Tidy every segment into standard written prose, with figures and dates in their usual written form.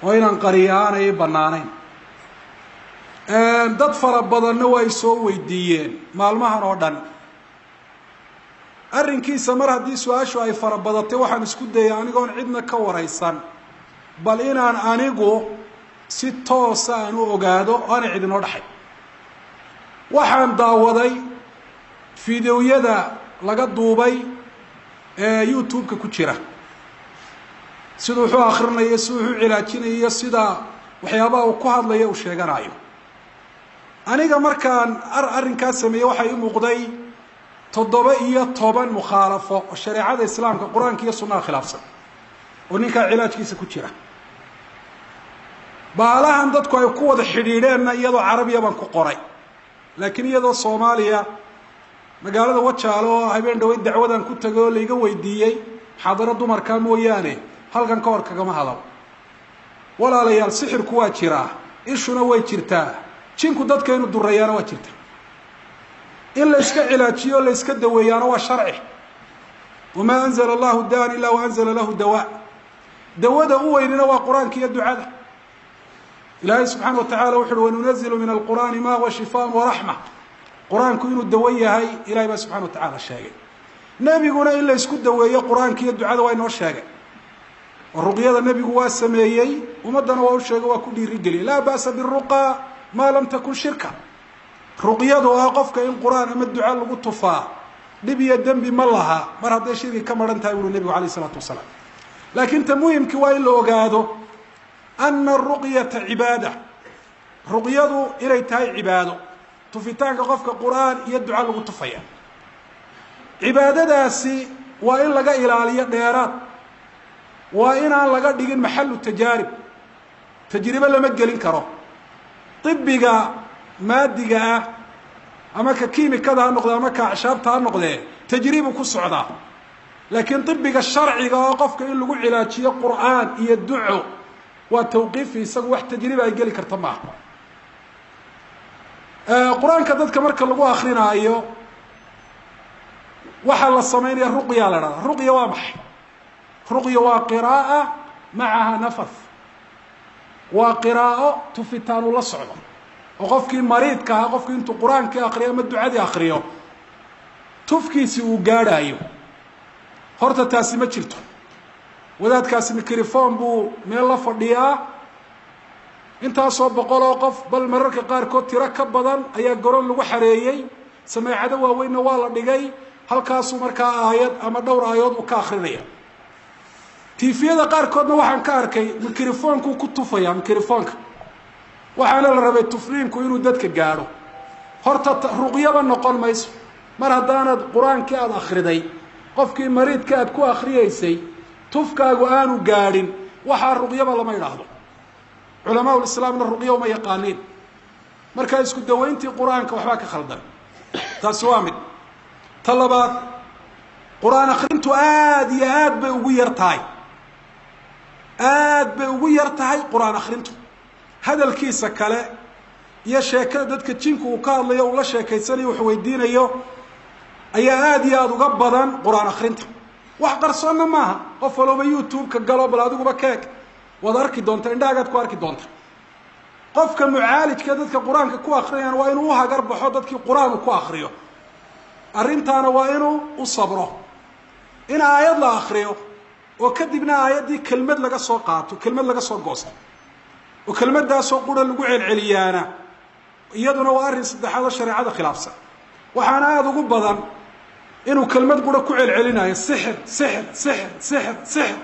وإن قريان أي بنانين dad fara badanna way soo weydiiyeen maalmahan oo dhan arrinkiisa mar haddii su'aashu ay fara badatay waxaan isku dayay anigoon cidna ka waraysan bal inaan anigu si toos ah aan u ogaado aan cidinoo dhaxay waxaan daawaday fiidiyowyada laga duubay ee YouTube-ka ku jira sidoo wuxuu akhrinayo sidoo wuxuu cilaajinayo sida waxyaabaha uu ku hadlayo uu sheeganayo aniga markaan arrinkaas sameeyay waxa ii muuqday 17 mukhalafo oo shariicada islaamka quraanka iyo sunnada khilaafsan oo ninka cilaajkiisa ku jira baalahan dadku ay ku wada xidhiidheen iyadoo carabiya baan ku qoray laakiin iyadoo Soomaaliya magaalada Wajaalo habeen dhaweey dacwadan ku tago la iga weydiiyay xadara dumarka mooyaane halkan ka hor kagama hadal walaalayaal sixirku waa jira ishuna way jirtaa jinku dadka inuu durayana waa jirta in la iska cilaajiyo la iska daweeyana waa sharci wama anzala Allahu daan illa wa anzala lahu dawa dawada u weynina waa quraanka iyo ducada ilaahay subhanahu wa ta'ala wuxuu wa nunzilu min al-qur'ani ma huwa shifaa'un wa rahmah quraanku inuu dawo yahay ilaahay subhanahu wa ta'ala sheegay nabiguna in la isku daweeyo quraanka iyo ducada waa inoo sheegay ruqyada nabigu waa sameeyay umadana waa u sheegay waa ku dhiirigeliyay la baasa birruqa ما لم تكن شركة رقيضها قفك إن قرآن أما الدعاء لغو تفا نبي الدنب ملها مر هذا الشيء كما رنتها يقول النبي عليه الصلاة والسلام لكن تموهم كوائل لوقاده أن الرقية عبادة رقيضه إليتها عباده تفتان قفك قرآن يدعاء لغو تفايا عبادة داسي وإن لقى إلى عليا ديارات وإن لقى ديقين محل التجارب تجربة لما تقلين كرو طبيغا ماديغا اما كيميكادا نقدا اما كعشابتا نقدee tajriibu ku socda laakiin طبيغا sharciga oo qofka in lagu cilaajiyo quraan iyo duco waa tawqiif isagu wax tajriiba ay gali karta ma quraanka dadka marka lagu akhrinayo waxa la sameeyaa ruqya la raado ruqya waa maxay ruqya waa qiraa'ah معها نفث وقراءة تفتان الله صعبة وقفك مريض كها قفك انتو قرآن كأخريه ما الدعاء أخريه تفكي سيو قارايو هورتا تاسي ما تشلتو وذات كاسي ميكروفون بو من الله فرديا انت أصوب بقول وقف بل مررك قاركو تركب بدن ايا قرون لغو حريي سمي عدوا وين والا دقاي هل كاسو مركا آيات اما دور آيات وكاخرية تيفيدا قاركودنا waxaan ka arkay mikrofoonku ku tufaya mikrofoonka waxaana la rabay tufriinku inuu dadka gaaro horta ruqyaba noqon mayso mar hadaanad quraanka aad akhriday qofkii mariidka aad ku akhriyeysay tufkaagu aanu gaarin waxa ruqyaba lama yiraahdo culamaada islaamna ruqyo ma yaqaaniin marka isku daweyntii quraanka waxba ka khaldan taas waa mid talabaad quraan akhrintu aad iyo aad bay ugu yartahay aad bay ugu yartahay quraan akhrintu hadalkiisa kale iyo sheekada dadka jinku uu ka hadlayo uu la sheekaysanayo wax weydiinayo ayaa aad iyo aad uga badan quraan akhrinta wax qarsoonna maaha qof walba YouTube ka galo bal adiguba keek wad arki doonta indhaagaad ku arki doonta qofka mucaalijka dadka quraanka ku akhriyaan waa inuu hagar baxo dadkii quraanka ku akhriyo arrintaana waa inuu u sabro in aayad la akhriyo وكدبنا آياتي كلمة لغا سو قاطو كلمة لغا سو غوست وكلمة سو قودا لغو علعليانا iyaduna waa arin saddexaad shariicada khilaafsan waxaana aad ugu badan inuu kelmad qura ku celcelinayo sixir sixir sixir sixir sixir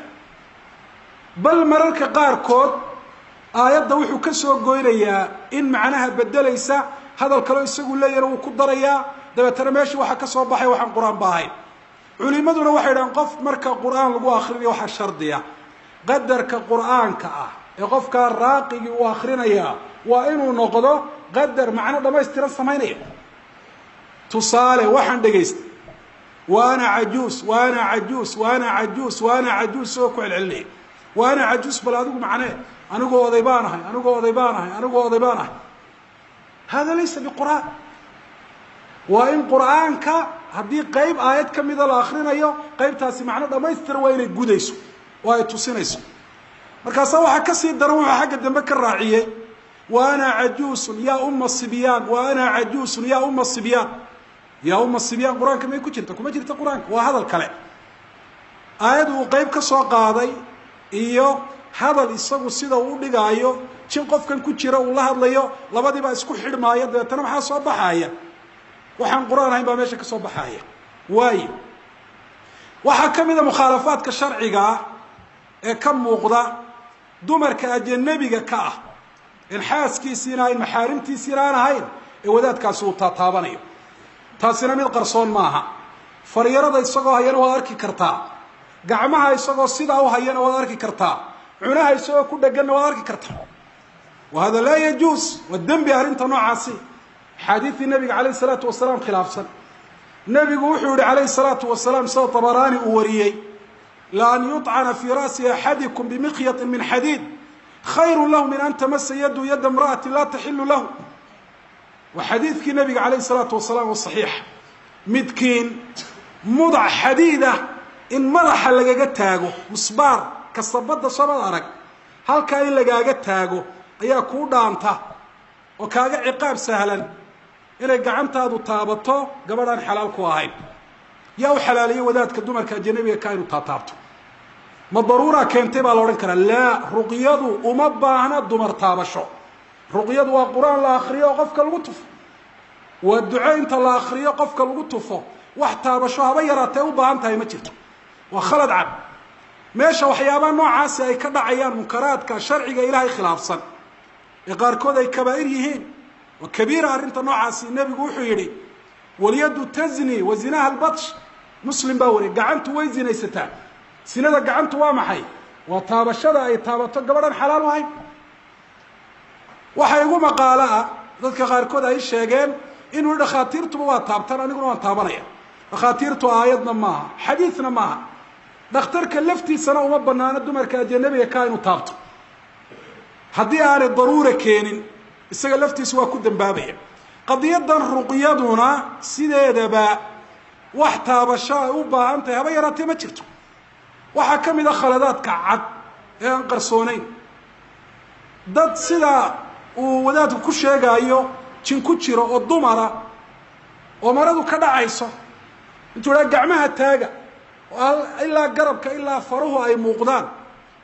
bal mararka qaarkood aayadda wuxuu ka soo gooynayaa in macnaha bedelaysa hadal kale isagu leeyahay uu ku darayaa dabeetana meeshii waxa ka soo baxay waxaan quraan baahay culimaduna waxay dhaheen qof marka quraan lagu akhriyo waxa shardiya qadarka quraanka ah ee qofka raaqigi uu akhrinaya waa inuu noqdo qadar macna dhamaystiran sameeynaya tusaale waxaan dhageystay وانا عجوز وانا عجوز وانا عجوز وانا عجوز سو ku celcelinay وانا عجوز bal adigu macnaa anigu odaybanahay هذا ليس بقران وان قرانك hadii qayb aayad kamida la akhrinayo qaybtaasi macna dhameystir waa inay gudayso waa ay tusinayso markaasa waxa ka sii daran waxa xagga dambe ka raaciyay wa ana ajuus ya umma sibyan wa ana ajuus ya umma sibyan ya umma sibyan quraanka ma ku jirta kuma jirta quraanka waa hadal kale aayadu qayb ka soo qaaday iyo hadal isagu sida uu dhigaayo jin qofkan ku jira uu la hadlayo labadiiba isku xidhmaaya deetana waxa soo baxaya waxaan quraan ahayn baa meesha ka soo baxaya waayo waxa kamida mukhalafaadka sharciga ee ka muuqda dumarka ajnabiga ka ah in xaaskiisina in maxaarimtiisina aan ahayn ee wadaadkaas uu taataabanayo taasina mid qarsoon maaha fariyarada isagoo hayana waad arki kartaa gacmaha isagoo sidaa u hayana waad arki kartaa cunaha isagoo ku dhaganna waad arki kartaa وهذا لا يجوز والذنب أرنت نوعاسي حديث النبي عليه الصلاة والسلام خلاف سن النبي وحده عليه الصلاة والسلام سوى طبراني أوريي لأن يطعن في رأس أحدكم بمخيط من حديد خير له من أن تمس يد امرأة لا تحل له وحديث النبي عليه الصلاة والسلام الصحيح مدكين مضع حديدة إن مضح لقاقت تاغو مصبار كالصبادة صباد أرق هل كاين لقاقت تاغو ayaa ku dhaanta oo kaaga ciqaab sahlan inay gacantaadu taabato gabadhan xalaal ku ahayn yaa u xalaaliyo wadaadka dumarka ajnabiga ka inuu taabto ma daruura keentay baa la oran karaa la ruqyadu uma baahna dumar taabasho ruqyadu waa quraan la akhriyo qofka lagu tufo waa ducaynta la akhriyo qofka lagu tufo wax taabasho haba yaraatay u baahan tahay ma jirto waa khalad cad meesha waxyaabaha noocaas ay ka dhacayaan munkaraadka sharciga ilaahay khilaafsan qaarkood ay kabaa'ir yihiin wa kabiira arinta noocaasi nabigu wuxuu yiri waliyadu tazni wa zinaha albatsh muslim baa wari gacantu way zinaysataa sinada gacantu waa maxay waa taabashada ay taabato gabadhan xalaal wahay waxa igu maqaalaa dadka qaarkood ay sheegeen inuu dhakhaatiirtu waa taabtan aniguna waan taabanaya dhakhaatiirtu aayadna maaha xadiisna maaha dhakhtarka laftiisana uma banaana dumarka ajnabiga ka inuu taabto haddii aanay daruura keenin isaga laftiisu waa ku dambaabaya qadiyadan ruqyaduna sideedaba wax taabasho ay u baahan tahay haba yaraatee ma jirto waxaa ka mid a khaladaadka cad ee aan qarsoonayn dad sida uu wadaadku ku sheegayo jin ku jiro oo dumara oo maradu ka dhacayso intuu dhaa gacmaha taaga ilaa garabka ilaa faruhu ay muuqdaan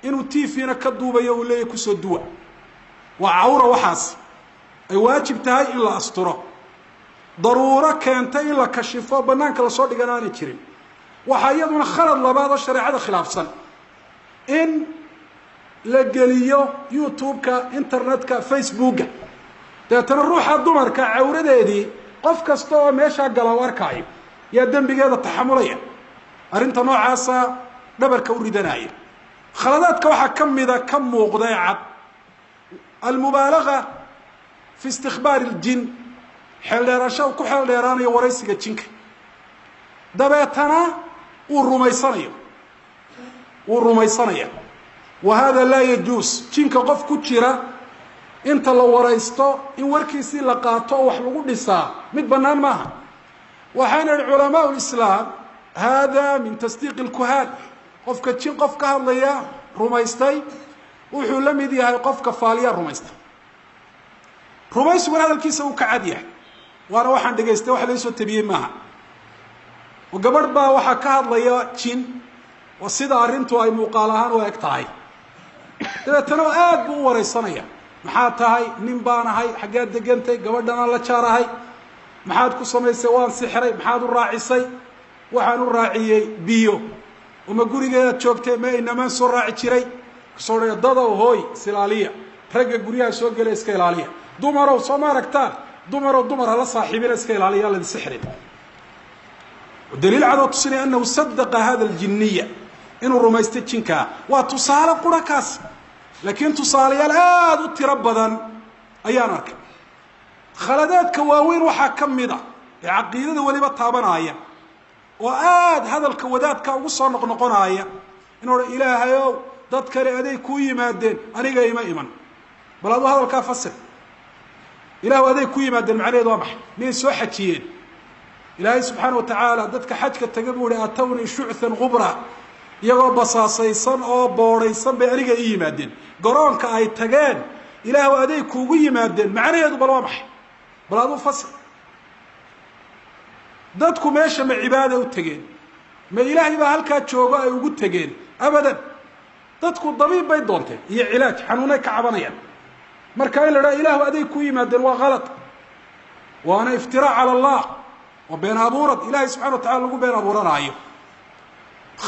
inuu tiifina ka duubayo uu leeyahay kusoo duwa وعورة وحاس أي واجب تهاي إلا أسطره ضرورة كانت إلا كشفه بنانك لصوت جناني كريم وحيدنا خلط لبعض الشريعة خلاف سن إن لجليو يوتيوب كإنترنت كفيسبوك تنروح الدمر كعورة دي قف كستوى ماشى جلوار كايب يدم بجد التحملية أرنت نوع عصا دبر كوري دناير خلطات كوحة كم إذا كم موقضيعات المبالغة في استخبار الجن حل رشاو كحل يراني وريسك الجنك دبيتنا والرميصانية وهذا لا يجوز جنك قف كتيرا انت لو وريستو ان وركيسي لقاطو وحلقو نساء متبنان معها وحين العلماء الإسلام هذا من تصديق الكهان قف كتشين قف كهالليا رميستي wuxuu la mid yahay qofka faaliya rumaysta rumaysigu hadalkiisa uu ka cad yahay waana waxaan dhageystay wax la soo tabiyay maaha oo gabadh baa waxa ka hadlaya jin oo sida arintu ay muuqaal ahaan u eg tahay dabeetana aad buu wareysanaya maxaa tahay nin baan ahay xagee degantay gabadhana la jaarahay maxaad ku samaysay waan sixray maxaad u raacisay waxaan u raaciyay biyo uma gurigeeda joogtay ma inama soo raaci jiray soo dada hooy silaaliya ragga guriyaha soo galay iska ilaaliya dumaro soo ma aragtaan dumaro la saaxiibina iska ilaaliya la sixray ودليل على تصني أنه صدق هذا الجنية إنه رميست جنكا وتصال قركاس لكن تصال يا الآن تربضا أيانك خلدات كواوين وحكم مضى عقيدة ولي بطابنا هيا وآد هذا الكودات كوصل نقنقون هيا إنه إله يو تذكر أدي كوي مادين أنا جاي ما إيمان بل هذا الكافسر إله أدي كوي مادين معليه ضمح ليه سوحتين إلهي سبحانه وتعالى ذاتك حجك التقبل أتوني شعثا غبرا iyagoo basaasaysan oo boodhaysan bay aniga ii yimaadeen garoonka ay tageen ilaahu aday kuugu yimaadeen macnaheedu bal waa maxay bal aduu fasir dadku meesha ma cibaada u tegeen ma ilaahay baa halkaa joogo ay ugu tegeen abadan dadku dabiib bay doonteen iyo cilaaj xanuunay ka cabanayaan marka in la dhaha ilaahu aday ku yimaadeen waa qalad waana iftiraac cala allah wa been abuurad ilaahay subxana wa tacala lagu been abuuranaayo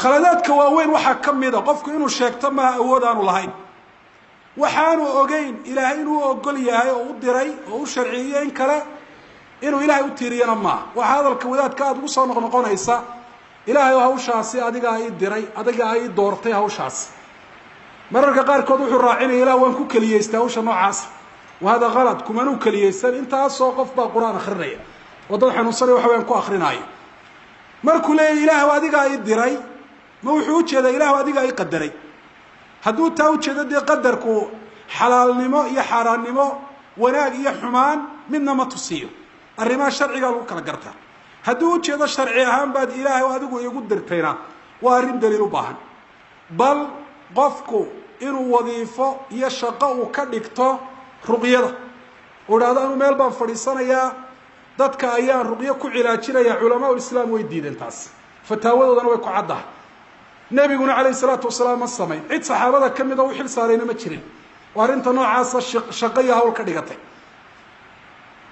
khaladaadka waaweyn waxaa ka mida qofku inuu sheegto maaha awood aanu lahayn waxaanu ogeyn ilaahay inuu ogol yahay oo u diray oo u sharciyeyo in kale inuu ilaahay u tiiriyana maaha waxa hadalka wadaadka aada ugu soo noqnoqonaysa ilaahay oo hawshaasi adigaa ii diray adigaa ii doortay hawshaasi mararka qaarkood wuxuu raacinaya ilah waan ku keliyeystay hawsha noocaasa wahada kalad kumanuu keliyeysan intaasoo qof baa qur-aan akrinaya oo dad xanuunsanaya waxa wayaan ku akrinaayo markuu leeyahy ilaahu adigaa ii diray ma wuxuu ujeedaa ilaahu adigaa ii qadaray hadduu taa ujeedo dee qadarku xalaalnimo iyo xaaraannimo wanaag iyo xumaan midna ma tusiyo arrimaha sharcigaa lagu kala gartaa hadduu ujeedo sharci ahaan baad ilaahay adigu iigu dirtayna waa arrin daliil u baahan bal qofku inuu wadiifo iyo shaqo uu ka dhigto ruqyada uu idhahdo anuu meel baan fadhiisanayaa dadka ayaan ruqyo ku cilaajinayaa culamaa ulislaam way diideen taas fataawadoodana way ku caddahay nebiguna calayhi salaatu wasalaam ma samayn cid saxaabada ka mida u xil saarayna ma jirin oo arrinta noocaasa shaqo iyo hawl ka dhigatay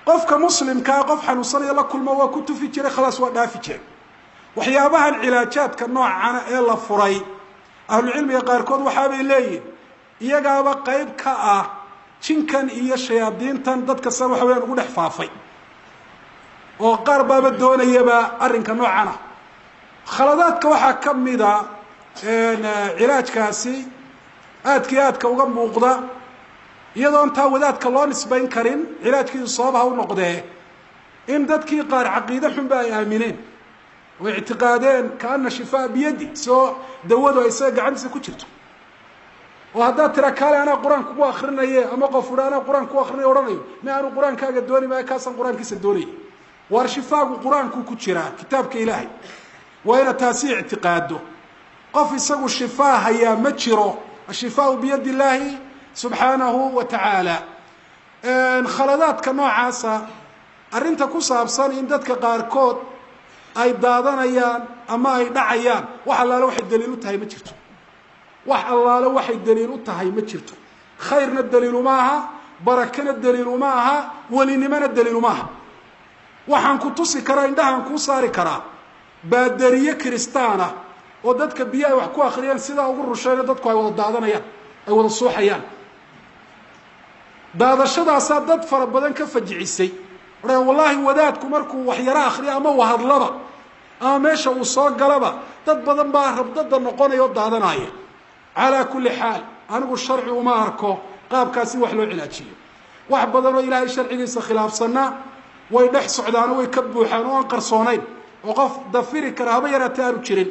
qofka muslimkaa qof xanuunsanaya la kulmo waa ku tufi jiray khalaas waa dhaafi jiray waxyaabahan cilaajaadka noocana ee la furay ahlucilmiga qaarkood waxaabay leeyihin iyagaaba qayb ka ah jinkan iyo shayaadiintan dadka san waxa weyaan ugu dhex faafay oo qaar baaba doonayaba arrinka noocana khaladaadka waxaa ka mida cilaajkaasi aadka iyo aadka uga muuqda iyadoon taa wadaadka loo nisbayn karin cilaajkiisu sabab ha u noqdee in dadkii qaar caqiide xunba ay aamineen oo ictiqaadeen kaana shifaa biyadi soo dawadu ay isaga gacantiisa ku jirto oo haddaad tira kaale anaa qur-aan kugu akrinaye ama qof udha anaa qur-aan ku akrinayo odhanayo mi aanu qur-aankaaga dooni maayo kaasaan qur-aankiisa doonaya waar shifaagu qur-aanku ku jiraa kitaabka ilaahay waa inaad taasi ictiqaado qof isagu shifaa hayaa ma jiro ashifaau biyadi illaahi subxaanahu wa tacaala khaladaadka noocaasa arrinta ku saabsan in dadka qaarkood ay daadanayaan ama ay dhacayaan wax allaale waxay daliil u tahay ma jirto wax allaale waxay daliil u tahay ma jirto khayrna daliiluma aha barakana daliiluma aha welinimona daliiluma aha waxaan ku tusi karaa indhahaan kuu saari karaa baadariye kiristaana oo dadka biyo ay wax ku akriyaan sidaa ugu rusheeyo dadku ay wada daadanayaan ay wada suuxayaan daadashadaasaa dad fara badan ka fajicisay wallaahi wadaadku markuu waxyaro akriyo ama wahadlaba ama meesha uu soo galaba dad badan baa rabdada noqonaya oo daadanaya calaa kulli xaal anigu sharci uma arko qaabkaasi wax loo cilaajiyo wax badan oo ilaahay sharcigiisa khilaafsanna way dhex socdaano way ka buuxaan oo aan qarsoonayn oo qof dafiri kara haba yaraatee aanu jirin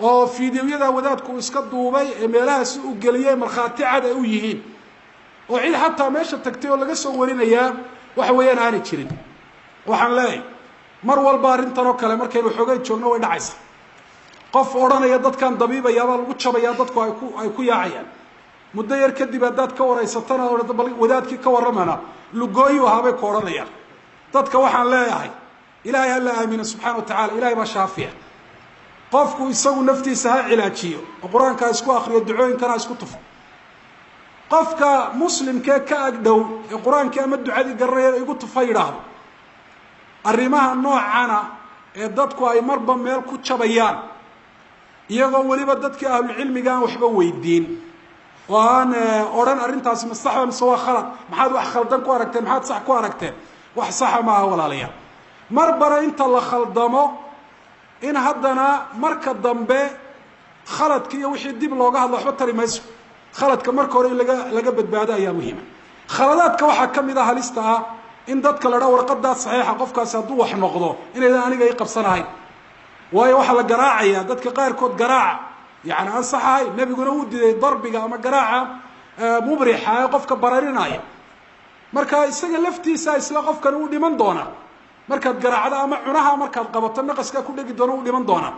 oo fiidiyoyada wadaadku iska duubay ee meelahaasi u geliyey markhaati cad ay u yihiin oo cid xataa meesha tagtay oo laga soo warinayaa waxa weeyaan aanay jirin waxaan leeyahay mar walba arrintan oo kale markaynu xoogay joogno way dhacaysa qof odhanaya dadkan dabiibayaabaa lagu jabayaa dadku ay ku yaacayaan muddo yar kadib haddaad ka waraysatana bal wadaadkii ka warramana lugooyu ahaabay ku odhanayaan dadka waxaan leeyahay ilaahay ha la aamino subxana wa tacala ilahay baa shaafiya qofku isagu naftiisa ha cilaajiyo oo qur-aanka ha isku akriyo ducooyinkana ha isku tufo qofka muslimkee ka agdhow ee qur-aankii ama ducadii garanaya igu tufa yidhaahdo arrimaha noocana ee dadku ay marba meel ku jabayaan iyagoo weliba dadkii ahlucilmiga aan waxba weydiin oo aan odhan arrintaasi masaxba mise waa khalad maxaad wax khaldan ku aragteen maxaad sax ku aragteen wax saxa maaha walaalayaal marbana inta la khaldamo in haddana marka dambe khaladka iyo wixii dib looga hadlo waxba tari mayso khaladka marka hore in laga badbaado ayaa muhiima khaladaadka waxaa ka mid ah halista ah in dadka la dhaa warqadaas saxiixa qofkaasi hadduu wax noqdo inaydan aniga ii qabsanahayn waayo waxaa la garaacaya dadka qaarkood garaaca yani aan sax ahayn nebiguna uu diiday darbiga ama garaaca mubrixa ee qofka bararinaya marka isaga laftiisa isla qofkani uu dhiman doonaa markaad garaacdo ama cunaha markaad qabato naqaskaa ku dhegi doona uu dhiman doonaa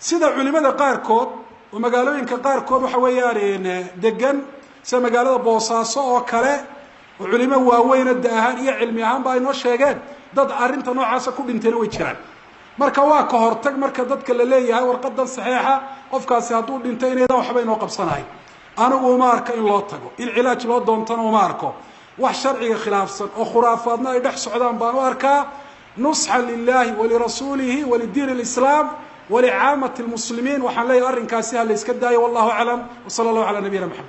sida culimada qaarkood oo magaalooyinka qaarkood waxa weeyaan degan sida magaalada Boosaaso oo kale oo culimo waaweyn ahaan iyo cilmi ahaan baa inoo sheegeen dad arinta noocaas ku dhintayna way jiraan marka waa ka hortag marka dadka la leeyahay warqadan saxiixa qofkaasi hadduu dhintay inaydan waxba inoo qabsanahay anigu uma arka in loo tago in cilaaj loo doontana uma arko wax sharciga khilaafsan oo khuraafaadna ay dhex socdaan baan u arkaa nusxan lillahi wa lirasuulihi wa lidiin alislaam ولعامة المسلمين وحن لي أرن كاسيها اللي اسكدها والله أعلم وصلى الله على نبينا محمد